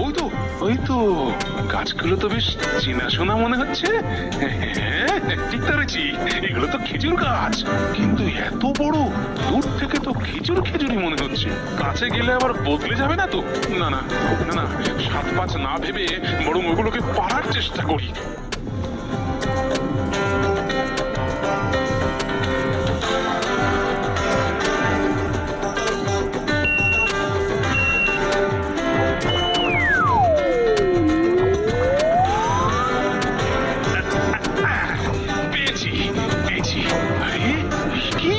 ওই তো ওই তো গাছগুলো তো বেশ চেনাশোনা মনে হচ্ছে। হ্যাঁ, ঠিক ধরেছি, এগুলো তো খেজুর গাছ। কিন্তু এত বড়, দূর থেকে তো খেজুর খেজুরই মনে হচ্ছে। কাছে গেলে আবার বদলে যাবে না তো? না না না না, সাত পাঁচ না ভেবে বরং ওগুলোকে পাড়ার চেষ্টা করি। পেয়েছি পেয়েছি। আরে কি,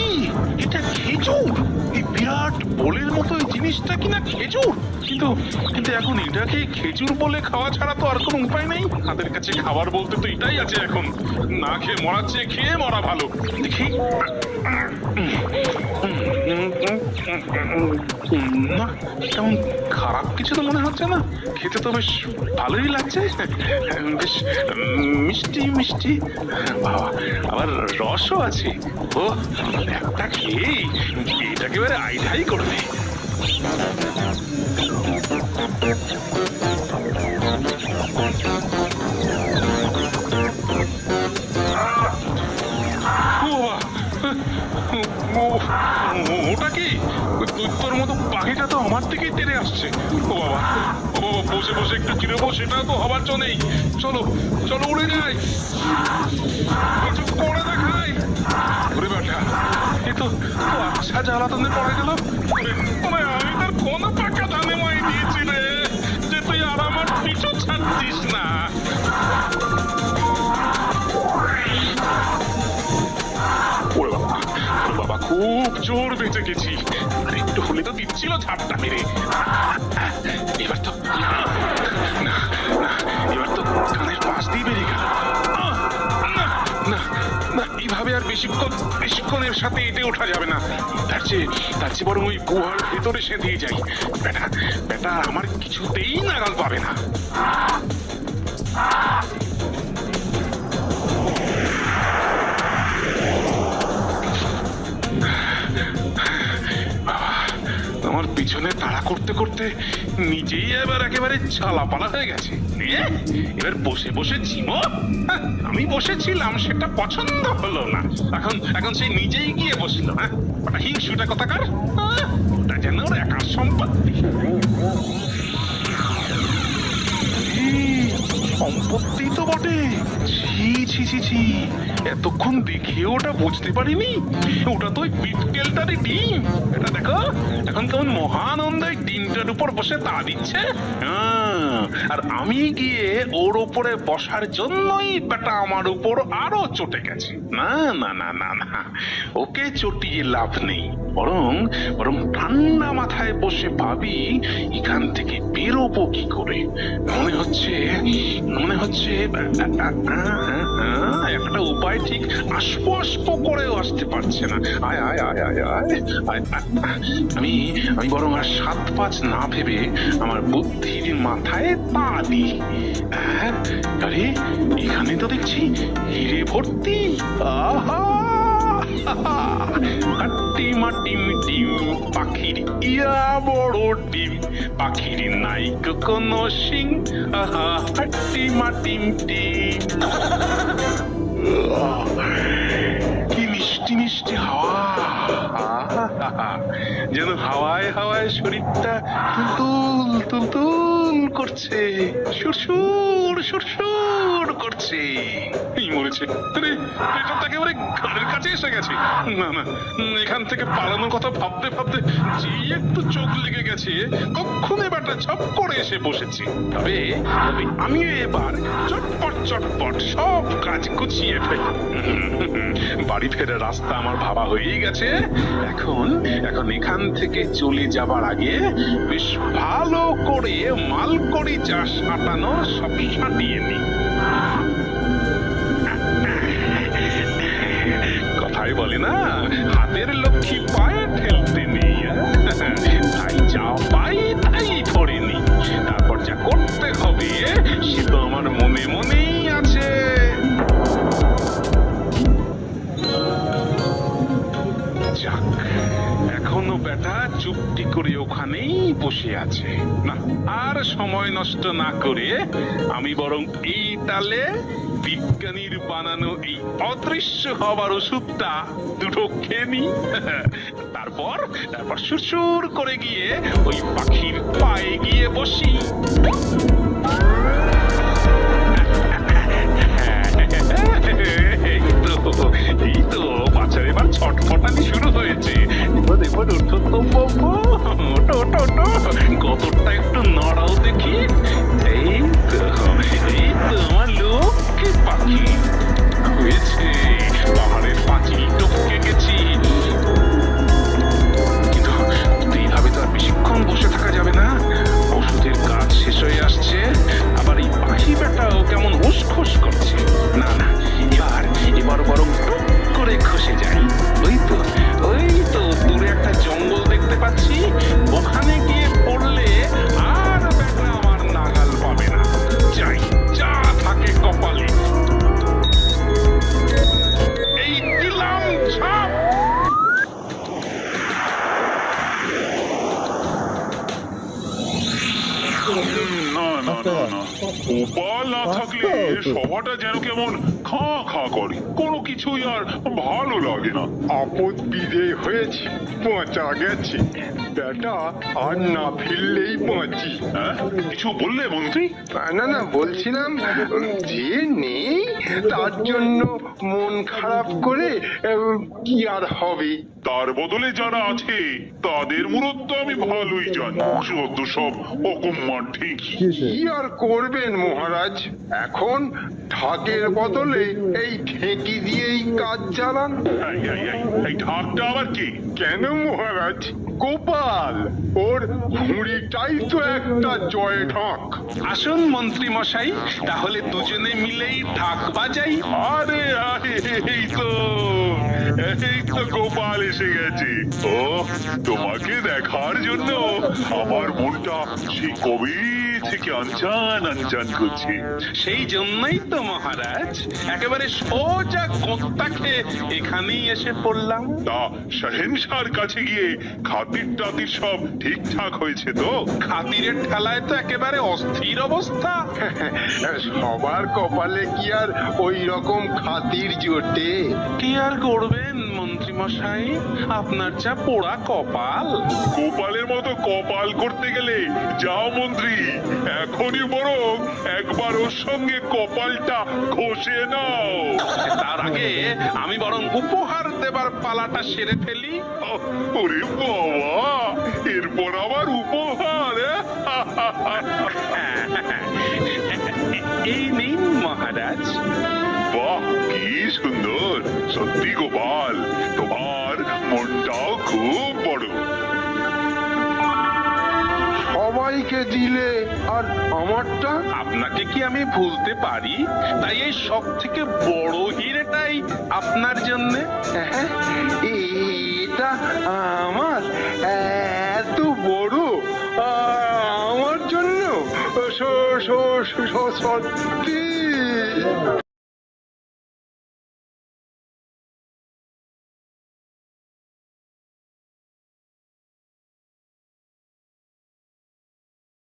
এটা খেজুর! এই বিরাট বোলের মতো এই জিনিসটা কিনা খেজুর। কিন্তু কিন্তু এখন এটাকে খেজুর বলে খাওয়া ছাড়া তো আর কোনো উপায় নেই। হাতের কাছে খাবার বলতে তো এটাই আছে এখন। না খেয়ে মরার চেয়ে খেয়ে মরা ভালো। দেখি। না, কেমন খারাপ কিছু তো মনে হচ্ছে না। খেতে তো বেশ ভালোই লাগছে, বেশ মিষ্টি মিষ্টি। বাবা, আবার রসও আছে। ও, একটা খেয়েই এটাকে এবারে আইঢাই করবে। ওটা কি? দৈত্যর মতো পাখিটা তো আমার দিকেই তেড়ে আসছে। ও বাবা, ও বাবা, বসে বসে একটু চিরবো সেটা তো হবার জো নেই। চলো চলো, উড়ে যাই, কিছু করে দেখাই। ওরে বেটা, এ তো আচ্ছা জ্বালাতনে পড়ে গেল। আমি তার কোন পাকা ধানে মাই দিয়েছি রে, যে তুই আর আমার পিছু ছাড়ছিস না। ওরে বাবা, ওরে বাবা, খুব জোর বেঁচে গেছি। আর একটু হলে তো দিচ্ছিল ঝাপটা মেরে। এবার তো না, এবার তো কানের পাশ দিয়ে বেরিয়ে গেল। না না না, এইভাবে আর বেশিক্ষণের সাথে এটে ওঠা যাবে না। তার চেয়ে বরং ওই গুহার ভেতরে সেঁধিয়ে যাই। বেটা বেটা আমার কিছুতেই নাগাল পাবে না। আমার পিছনে তাড়া করতে করতে নিজেই এবার একেবারে ছালাপালা হয়ে গেছে। এবার বসে বসে ঝিমো। আমি বসেছিলাম, সেটা পছন্দ হলো না। এখন সে নিজেই গিয়ে বসলো। ওটা হিংসুটা কথাকার, ওটা যেন ওর একার সম্পত্তি। সম্পত্তি তো বটে। ছি ছি ছি ছি, এতক্ষণ দেখেও ওটা বুঝতে পারিনি। ওটা তো ওই বিটকেলটারই ডিম। এটা দেখো, এখন কেমন মহানন্দে ডিমটার উপর বসে তা দিচ্ছে। আর আমি গিয়ে ওর উপরে বসার জন্যই বেটা আমার উপর আরো চটে গেছে। না না না না না, ওকে চটিয়ে লাভ নেই। বরং ঠান্ডা মাথায় বসে ভাবি এখান থেকে বেরোবো কি করে। মনে হচ্ছে একটা উপায় ঠিক আসবো করেও আসতে পারছে না। আয় আয় আয় আয় আয় আয়। আমি বরং আর সাত পাঁচ না ভেবে আমার বুদ্ধির মাথায় তা দিই। আরে এখানে তো দেখছি হিরে ভর্তি। আহা, ডিম ডিম, পাখির ইয়া বড় ডিম, পাখির নাই কোনো সিং। আহা, ডিম ডিম। কি মিষ্টি মিষ্টি হাওয়া, যেন হাওয়ায় হাওয়ায় শরীরটা তুল করছে, সুরসুর সুরসুর করছে। মরেছে, এটা তো একেবারে ঘরের কাছে এসে গেছে। না না, এখান থেকে পালানোর কথা ভাবতে ভাবতে যে একটু চোখ লেগে গেছে, কখন এবারটা ঝপ করে এসে বসেছি। তবে আমিও এবার চটপট সব কাজ গুছিয়ে ফেলি। বাড়ি ফেরার রাস্তা আমার ভাবা হয়েই গেছে। এখন এখান থেকে চলে যাবার আগে বেশ ভালো করে মালকড়ি যা সাঁটানো সব সাঁটিয়ে নি। কথাই বলে না, হাতের লক্ষ্মী পায়ে ফেলতে নেই। তাই যা পাই তাই ধরে নি। তারপর যা করতে হবে সে তো আমার মনে মনেই আছে। যাক, এখনো বেটা চুপটি করে ওখানেই বসে বসে আছে। না, আর সময় নষ্ট না করে আমি বরং এই তালে বিজ্ঞানীর বানানো এই অদৃশ্য হবার ওষুধটা দুটো খেয়ে নি। তারপর তারপর সুরসুর করে গিয়ে ওই পাখির পায়ে গিয়ে বসি। এই তো বাচ্চার এবার ছটফটানি শুরু হয়েছে। এবার ওঠো তো বাবু, ওঠো ওঠো ওঠো, গতরটা একটু নড়াও দেখি। এই তো আমার লক্ষ্মী পাখি হয়েছে, পাহাড়ের পাঁচিল টপকে গেছি। কিন্তু এইভাবে তো আর বেশিক্ষণ বসে থাকা যাবে না, ওষুধের কাজ শেষ হয়ে আসছে। আবার এই পাখি বেটাও কেমন উসখুস করছে। না না, এবার বরং টুক করে খসে যাই। ওই তো দূরে একটা জঙ্গল দেখতে পাচ্ছি, ওখানে গিয়ে পড়লে আর বেটা আমার নাগাল পাবে না। যাই, যা থাকে কপালে। এই দিলাম ছাপ। না না না না, গোপাল না থাকলে সভাটা যেন কেমন খা খা করে, কোনো কিছুই আর ভালো লাগে না। আপদ বিদেয় হয়েছে, বাঁচা গেছে। বেটা আর না ফিরলেই বাঁচি। হ্যাঁ, কিছু বললে মন্ত্রী? না না, বলছিলাম যে নেই তার জন্য মন খারাপ করে কি আর হবে। তার বদলে যারা আছে তাদের মূরত তো আমি ভালোই জানি, সদ্য সব অকম্মার ঠিকই। কি আর করবেন মহারাজ, এখন ঢাকের বদলে এই ঠেকি দিয়েই কাজ চালান। এই ঢাকটা আবার কি? কেন মহারাজ, গোপাল ওর ঘুড়িটাই তো একটা জয় ঢাক। আসুন মন্ত্রী মশাই, তাহলে দুজনে মিলেই ঢাক বাজাই। আরে আরে, এই তো গোপাল এসে গেছে। ও, তোমাকে দেখার জন্য আমার মনটা সেই কবে থেকে আনচান আনচান করছে। সেই জন্যই তো মহারাজ একেবারে সোজা গোত্তা খেয়ে এখানেই এসে পড়লাম। তা শাহেনশার কাছে গিয়ে খাতির টাতির সব ঠিকঠাক হয়েছে তো? খাতিরের ঠেলায় তো একেবারে অস্থির অবস্থা। সবার কপালে কি আর ওই রকম খাতির জোটে? কি আর করবেন মন্ত্রী মশাই, আপনার যা পোড়া কপাল। গোপালের মতো কপাল করতে গেলে যাও মন্ত্রী, এখনই বরং একবার ওর সঙ্গে কপালটা ঘষে নাও। তার আগে আমি বরং উপহার দেবার পালাটা সেরে ফেলি। ওরে বাবা, এরপর আবার উপহার? এই নিন মহারাজ। বাহ, কি সুন্দর! সত্যি গোপাল, তোমার মনটাও খুব বড়। সবাইকে দিলে আর আমারটা? আপনাকে কি আমি ভুলতে পারি? তাই এই সব থেকে বড় হিরেটাই আপনার জন্য। হ্যাঁ, এটা আমার এত বড়, আমার জন্য সত্যি?